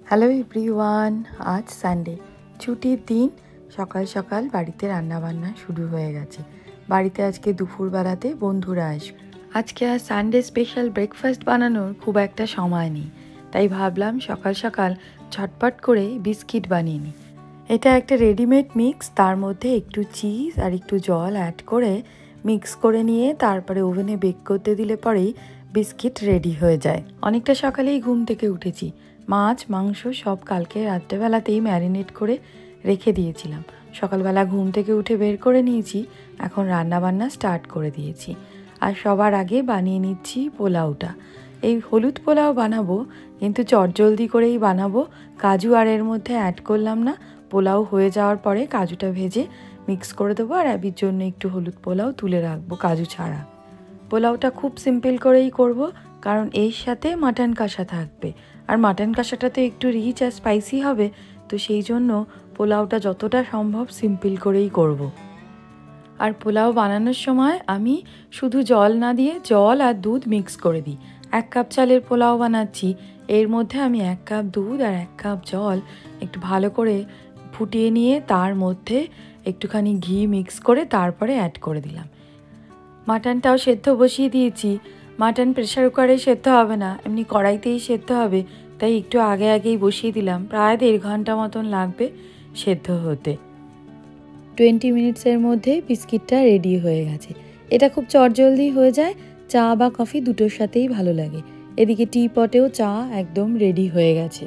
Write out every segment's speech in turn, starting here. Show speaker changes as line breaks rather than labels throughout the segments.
Hello everyone, আজ Sunday, ছুটির দিন। সকাল সকাল বাড়িতে রান্নাবান্না শুরু হয়ে গেছে। বাড়িতে আজকে দুপুরবেলাতে বন্ধুরা আসবে। আজকে আর সানডে স্পেশাল ব্রেকফাস্ট বানানোর খুব একটা সময় নেই, তাই ভাবলাম সকাল সকাল ঝটপট করে বিস্কিট বানিয়ে নিই। এটা একটা রেডিমেড মিক্স, তার মধ্যে একটু চিজ আর একটু জল অ্যাড করে মিক্স করে নিয়ে তারপরে ওভেনে বেক করতে দিলে পরেই বিস্কিট রেডি হয়ে যায়। অনেকটা সকালেই ঘুম থেকে উঠেছি। মাছ মাংস সব কালকে রাত্রেবেলাতেই ম্যারিনেট করে রেখে দিয়েছিলাম। সকালবেলা ঘুম থেকে উঠে বের করে নিয়েছি, এখন রান্নাবান্না স্টার্ট করে দিয়েছি। আর সবার আগে বানিয়ে নিচ্ছি পোলাওটা। এই হলুদ পোলাও বানাবো, কিন্তু চটজলদি করেই বানাবো। কাজু আর এর মধ্যে অ্যাড করলাম না। পোলাও হয়ে যাওয়ার পরে কাজুটা ভেজে মিক্স করে দেবো, আর অ্যাবির জন্য একটু হলুদ পোলাও তুলে রাখবো কাজু ছাড়া। পোলাওটা খুব সিম্পল করেই করব, কারণ এর সাথে মাটন কষা থাকবে, আর মাটন কষাটা তো একটু রিচ আর স্পাইসি হবে, তো সেই জন্য পোলাওটা যতটা সম্ভব সিম্পল করেই করব। আর পোলাও বানানোর সময় আমি শুধু জল না দিয়ে জল আর দুধ মিক্স করে দিই। 1 কাপ চালের পোলাও বানাচ্ছি, এর মধ্যে আমি 1 কাপ দুধ আর 1 কাপ জল একটু ভালো করে ফুটিয়ে নিয়ে তার মধ্যে একটুখানি ঘি মিক্স করে তারপরে অ্যাড করে দিলাম। মাটনটাও সেদ্ধ বসিয়ে দিয়েছি। মাটন প্রেশার কুকারে সেদ্ধ হবে না, এমনি কড়াইতেই সেদ্ধ হবে, তাই একটু আগেই বসিয়ে দিলাম। প্রায় 1.5 ঘন্টা মতন লাগবে সেদ্ধ হতে। 20 মিনিটসের মধ্যে বিস্কিটটা রেডি হয়ে গেছে। এটা খুব চটজলদি হয়ে যায়, চা বা কফি দুটোর সাথেই ভালো লাগে। এদিকে টি পটেও চা একদম রেডি হয়ে গেছে।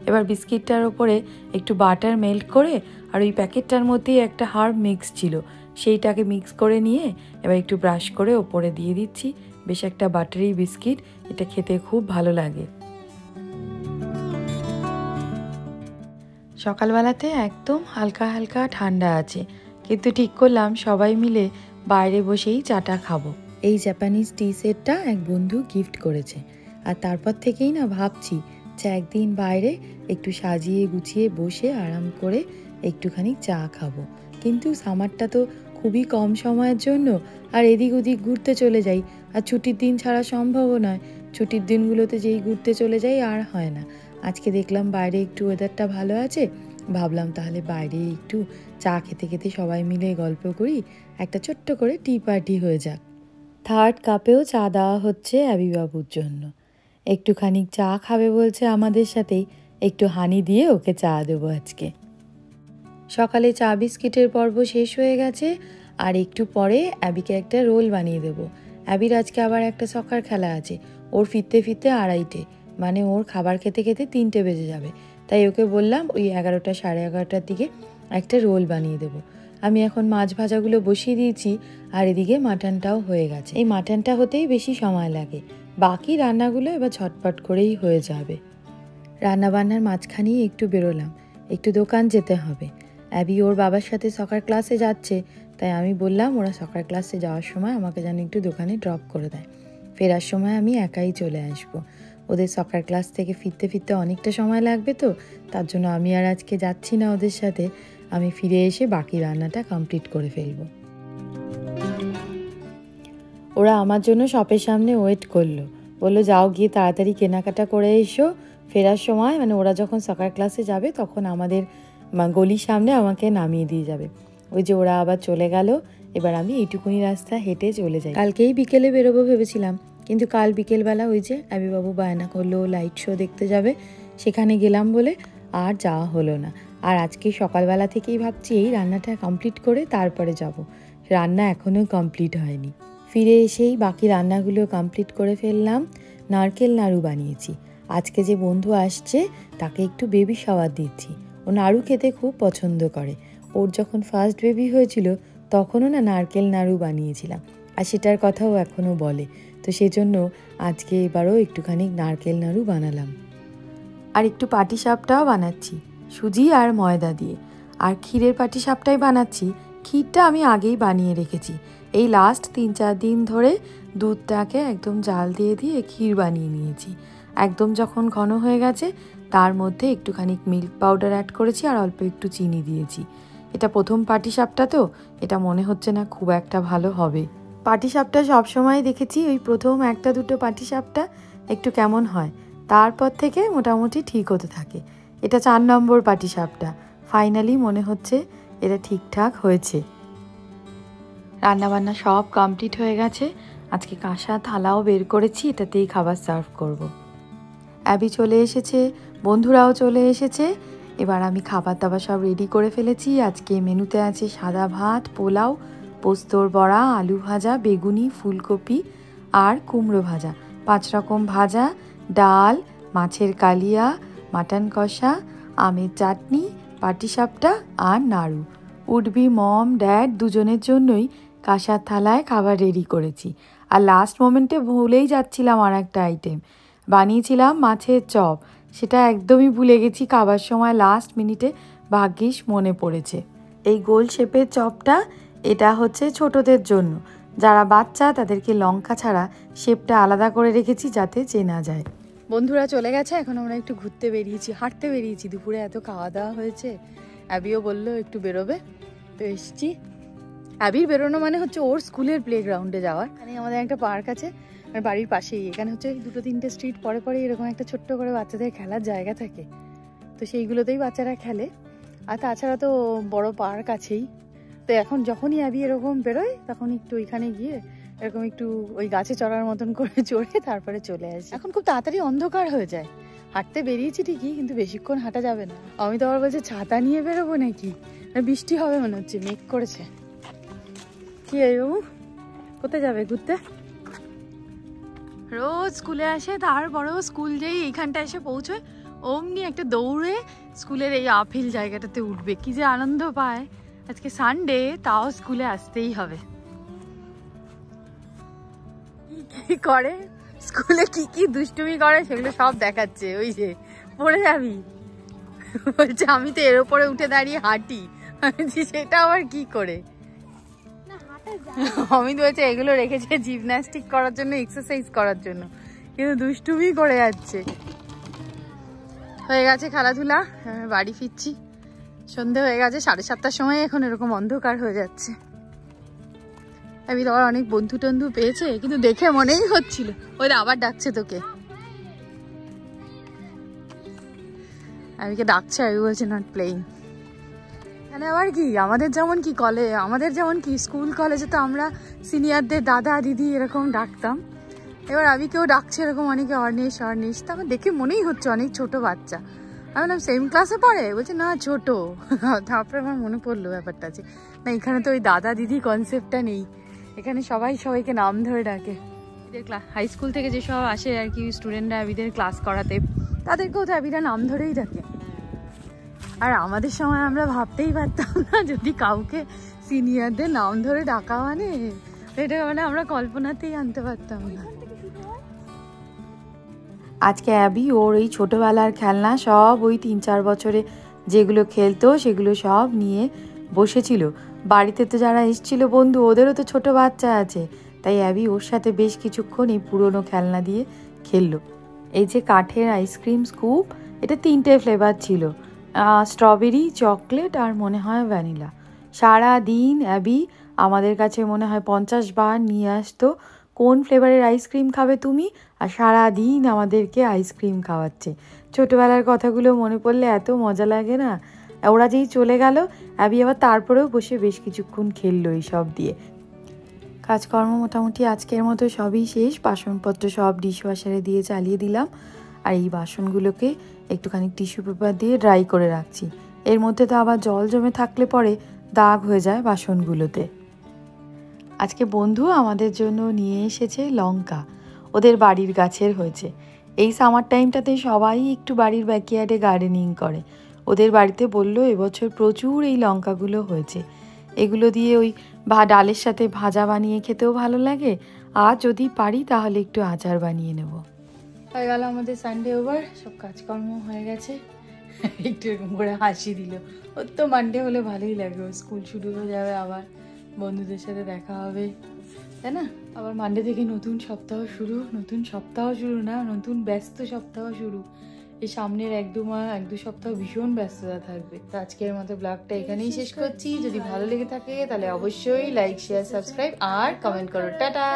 এবার বিস্কিটটার ওপরে একটু বাটার মেল্ট করে, আর ওই প্যাকেটটার মধ্যেই একটা হার্ব মিক্স ছিল, সেইটাকে মিক্স করে নিয়ে এবার একটু ব্রাশ করে ওপরে দিয়ে দিচ্ছি। বেশ একটা বাটারি বিস্কিট, এটা খেতে খুব ভালো লাগে। সকালবেলাতে একদম হালকা হালকা ঠান্ডা আছে, কিন্তু ঠিক করলাম সবাই মিলে বাইরে বসেই চাটা খাবো। এই জাপানিজ টি সেটটা এক বন্ধু গিফট করেছে, আর তারপর থেকেই না ভাবছি যে একদিন বাইরে একটু সাজিয়ে গুছিয়ে বসে আরাম করে একটুখানি চা খাবো। কিন্তু সামারটা তো খুবই কম সময়ের জন্য, আর এদিক ওদিক ঘুরতে চলে যাই, আর ছুটির দিন ছাড়া সম্ভবও নয়। ছুটির দিনগুলোতে যেই ঘুরতে চলে যাই আর হয় না। আজকে দেখলাম বাইরে একটু ওয়েদারটা ভালো আছে, ভাবলাম তাহলে বাইরে একটু চা খেতে খেতে সবাই মিলে গল্প করি, একটা ছোট্ট করে টি পার্টি হয়ে যাক। 3rd কাপেও চা দেওয়া হচ্ছে অ্যাবিবাবুর জন্য। একটুখানি চা খাবে বলছে আমাদের সাথেই, একটু হানি দিয়ে ওকে চা দেবো আজকে। সকালে চা বিস্কিটের পর্ব শেষ হয়ে গেছে, আর একটু পরে অ্যাবিকে একটা রোল বানিয়ে দেবো। অ্যাবির আজকে আবার একটা সকার খেলা আছে, ওর ফিরতে ফিরতে 2:30, মানে ওর খাবার খেতে খেতে 3টে বেজে যাবে। তাই ওকে বললাম ওই 11টা সাড়ে 11টার দিকে একটা রোল বানিয়ে দেবো। আমি এখন মাছ ভাজাগুলো বসিয়ে দিয়েছি, আর এদিকে মাটনটাও হয়ে গেছে। এই মাটনটা হতেই বেশি সময় লাগে, বাকি রান্নাগুলো এবার ঝটপট করেই হয়ে যাবে। রান্নাবান্নার মাঝখানেই একটু বেরোলাম, একটু দোকান যেতে হবে। অ্যাবি ওর বাবার সাথে সকার ক্লাসে যাচ্ছে, তাই আমি বললাম ওরা সকার ক্লাসে যাওয়ার সময় আমাকে যেন একটু দোকানে ড্রপ করে দেয়। ফেরার সময় আমি একাই চলে আসব। ওদের সকার ক্লাস থেকে ফিরতে ফিরতে অনেকটা সময় লাগবে, তো তার জন্য আমি আর আজকে যাচ্ছি না ওদের সাথে। আমি ফিরে এসে বাকি রান্নাটা কমপ্লিট করে ফেলবো। ওরা আমার জন্য শপের সামনে ওয়েট করলো, বললো যাও গিয়ে তাড়াতাড়ি কেনাকাটা করে এসো। ফেরার সময় মানে ওরা যখন সকার ক্লাসে যাবে তখন আমাদের গলির সামনে আমাকে নামিয়ে দিয়ে যাবে। ওই যে ওরা আবার চলে গেল, এবার আমি এইটুকুনি রাস্তা হেঁটে চলে যাই। কালকেই বিকেলে বেরোবো ভেবেছিলাম, কিন্তু কাল বিকেলবেলা ওই যে অ্যাবিবাবু বায়না করলো লাইট শো দেখতে যাবে, সেখানে গেলাম বলে আর যাওয়া হলো না। আর আজকে সকালবেলা থেকেই ভাবছি এই রান্নাটা কমপ্লিট করে তারপরে যাব। রান্না এখনও কমপ্লিট হয়নি। ফিরে এসেই বাকি রান্নাগুলো কমপ্লিট করে ফেললাম। নারকেল নাড়ু বানিয়েছি। আজকে যে বন্ধু আসছে তাকে একটু বেবি শাওয়ার দিচ্ছি। ও নাড়ু খেতে খুব পছন্দ করে। ওর যখন ফার্স্ট বেবি হয়েছিল তখনও না নারকেল নাড়ু বানিয়েছিলাম, আর সেটার কথাও এখনও বলে। তো সেজন্য আজকে এবারও একটুখানি নারকেল নাড়ু বানালাম। আর একটু পাটিসাপটাও বানাচ্ছি সুজি আর ময়দা দিয়ে। আর ক্ষীরের পাটিসাপটাই বানাচ্ছি। ক্ষীরটা আমি আগেই বানিয়ে রেখেছি, এই লাস্ট 3-4 দিন ধরে দুধটাকে একদম জাল দিয়ে দিয়ে ক্ষীর বানিয়ে নিয়েছি। একদম যখন ঘন হয়ে গেছে তার মধ্যে একটুখানি মিল্ক পাউডার অ্যাড করেছি, আর অল্প একটু চিনি দিয়েছি। এটা প্রথম পাটিসাপটা, তো এটা মনে হচ্ছে না খুব একটা ভালো হবে। পাটিসাপটা সবসময় দেখেছি ওই প্রথম 1-2 পাটিসাপটা একটু কেমন হয়, তারপর থেকে মোটামুটি ঠিক হতে থাকে। এটা 4 নম্বর পাটিসাপটা। ফাইনালি মনে হচ্ছে এটা ঠিকঠাক হয়েছে। রান্নাবান্না সব কমপ্লিট হয়ে গেছে। আজকে কাঁসা থালাও বের করেছি, এটাতেই খাবার সার্ভ করব। অ্যাবি চলে এসেছে, বন্ধুরাও চলে এসেছে। এবার আমি খাবার দাবার সব রেডি করে ফেলেছি। আজকে মেনুতে আছে সাদা ভাত, পোলাও, পোস্তর বড়া, আলু ভাজা, বেগুনি, ফুলকপি আর কুমড়ো ভাজা, 5 রকম ভাজা, ডাল, মাছের কালিয়া, মাটন কষা, আমের চাটনি, পাটিসাপটা আর নাড়ু। উডবি মম ড্যাড দুজনের জন্যই কাঁসার থালায় খাবার রেডি করেছি। আর লাস্ট মোমেন্টে ভুলেই যাচ্ছিলাম আর একটা আইটেম বানিয়েছিলাম, মাছের চপ। সেটা একদমই ভুলে গেছি খাবার সময়, লাস্ট মিনিটে ভাগ্যিস মনে পড়েছে। এই গোল শেপের চপটা এটা হচ্ছে ছোটদের জন্য, যারা বাচ্চা তাদেরকে লঙ্কা ছাড়া শেপটা আলাদা করে রেখেছি যাতে চেনা যায়। বন্ধুরা চলে গেছে, এখন আমরা একটু ঘুরতে বেরিয়েছি, হাঁটতে বেরিয়েছি। দুপুরে এত খাওয়া দাওয়া হয়েছে, অ্যাবিও বললো একটু বেরোবে, তো এসছি। অ্যাবির বেরোনো মানে হচ্ছে ওর স্কুলের প্লেগ্রাউন্ডে যাওয়ার। এখানে আমাদের একটা পার্ক আছে আর বাড়ির পাশেই। এখানে হচ্ছে 2-3টে স্ট্রিট পরে পরে এরকম একটা ছোট্ট করে বাচ্চাদের খেলার জায়গা থাকে, তো সেইগুলোতেই বাচ্চারা খেলে। আর তাছাড়া তো বড় পার্ক আছেই। তো এখন যখনই অ্যাবি এরকম বেরোয় তখন একটু ওইখানে গিয়ে এরকম একটু ওই গাছে চড়ার মতন করে চড়ে তারপরে চলে আসি। এখন খুব তাড়াতাড়ি অন্ধকার হয়ে যায়। হাঁটতে বেরিয়েছি ঠিকই, কিন্তু বেশিক্ষণ হাঁটা যাবে না। আমি তো আবার বলছে ছাতা নিয়ে বেরোবো নাকি, বৃষ্টি হবে মনে হচ্ছে, মেঘ করেছে। কি বাবু, কোথায় যাবে ঘুরতে? রোজ স্কুলে আসে, তারপরেও স্কুল যেই এইখানটা এসে পৌঁছয় অমনি একটা দৌড়ে স্কুলের এই আপহিল জায়গাটাতে উঠবে। কি যে আনন্দ পায়। আজকে সানডে, তাও স্কুলে আসতেই হবে। কি করে স্কুলে, কি কি দুষ্টুমি করে সেগুলো সব দেখাচ্ছে। ওই যে পড়ে যাবি, বলছে আমি তো এর উপরে উঠে দাঁড়িয়ে হাঁটি। সেটা আবার কি করে? অমিত বলছে এগুলো রেখেছে জিমন্যাস্টিক করার জন্য, এক্সারসাইজ করার জন্য, কিন্তু দুষ্টুমি করে যাচ্ছে। হয়ে গেছে খেলাধুলা, বাড়ি ফিরছি। সন্ধে হয়ে গেছে, 7:30টার সময় এখন এরকম অন্ধকার হয়ে যাচ্ছে। আমি তো অনেক বন্ধু টন্ধু পেয়েছে, কিন্তু দেখে মনেই হচ্ছিল। ওই আবার ডাকছে তোকে, আমিকে ডাকছে, আমি বলছে নট প্লেইং। এখানে আবার কি আমাদের যেমন কি আমাদের যেমন কি স্কুল কলেজে তো আমরা সিনিয়রদের দাদা দিদি এরকম ডাকতাম। এবার আমি কেউ ডাকছে এরকম অনেকে অর্ণেশ অর্ণেশ, তো আমার দেখে মনেই হচ্ছে অনেক ছোট বাচ্চা। আমি বললাম সেম ক্লাসে পড়ে, বলছে না ছোট। তারপরে আমার মনে পড়লো ব্যাপারটা যে না, এখানে তো ওই দাদা দিদি কনসেপ্টটা নেই, এখানে সবাই সবাইকে নাম ধরে ডাকে। এদের হাই স্কুল থেকে যেসব আসে আর কি স্টুডেন্টরা অ্যাবিদের ক্লাস করাতে, তাদেরকেও তো অ্যাবিরা নাম ধরেই ডাকে। আর আমাদের সময় আমরা ভাবতেই পারতাম না যদি কাউকে সিনিয়রদের নাম ধরে ডাকা মানে, এটা মানে আমরা কল্পনাতেই আনতে পারতাম না। আজকে অ্যাবি ওর এই ছোটোবেলার খেলনা সব ওই 3-4 বছরে যেগুলো খেলতো সেগুলো সব নিয়ে বসেছিল। বাড়িতে তো যারা এসেছিল বন্ধু, ওদেরও তো ছোট বাচ্চা আছে, তাই অ্যাবি ওর সাথে বেশ কিছুক্ষণ এই পুরনো খেলনা দিয়ে খেললো। এই যে কাঠের আইসক্রিম স্কুপ, এটা 3টে ফ্লেভার ছিল, স্ট্রবেরি, চকলেট আর মনে হয় ভ্যানিলা। সারা দিন অ্যাবি আমাদের কাছে মনে হয় 50 বার নিয়ে আসতো, কোন ফ্লেভারের আইসক্রিম খাবে তুমি, আর সারা দিন আমাদেরকে আইসক্রিম খাওয়াচ্ছে। ছোটোবেলার কথাগুলো মনে পড়লে এত মজা লাগে না। ওরা যেই চলে গেল, অ্যাবি আবার তারপরেও বসে বেশ কিছুক্ষণ খেললো এইসব দিয়ে। কাজকর্ম মোটামুটি আজকের মতো সবই শেষ। বাসনপত্র সব ডিশওয়াশারে দিয়ে চালিয়ে দিলাম, আর এই বাসনগুলোকে একটুখানি টিস্যু পেপার দিয়ে ড্রাই করে রাখছি। এর মধ্যে তো আবার জল জমে থাকলে পরে দাগ হয়ে যায় বাসনগুলোতে। আজকে বন্ধু আমাদের জন্য নিয়ে এসেছে লঙ্কা, ওদের বাড়ির গাছের হয়েছে। এই সামার টাইমটাতে সবাই একটু বাড়ির ব্যাকইয়ার্ডে গার্ডেনিং করে। ওদের বাড়িতে বললো এবছর প্রচুর এই লঙ্কাগুলো হয়েছে। এগুলো দিয়ে ওই ডালের সাথে ভাজা বানিয়ে খেতেও ভালো লাগে, আর যদি পারি তাহলে একটু আচার বানিয়ে নেব। হয়ে গেল আমাদের সানডে ওভার, সব কাজকর্ম হয়ে গেছে। একটু এরকম করে হাসি দিল। ওর তো মানডে হলে ভালোই লাগে, স্কুল শুরু হয়ে যাবে, আবার বন্ধুদের সাথে দেখা হবে, তাই না? আবার মানডে থেকে নতুন সপ্তাহ শুরু, নতুন সপ্তাহ শুরু না, নতুন ব্যস্ত সপ্তাহ শুরু। এই সামনের 1-2 সপ্তাহ ভীষণ ব্যস্ততা থাকবে। তো আজকের মতো ব্লগটা এখানেই শেষ করছি। যদি ভালো লেগে থাকে তাহলে অবশ্যই লাইক, শেয়ার, সাবস্ক্রাইব আর কমেন্ট করো। টাটা।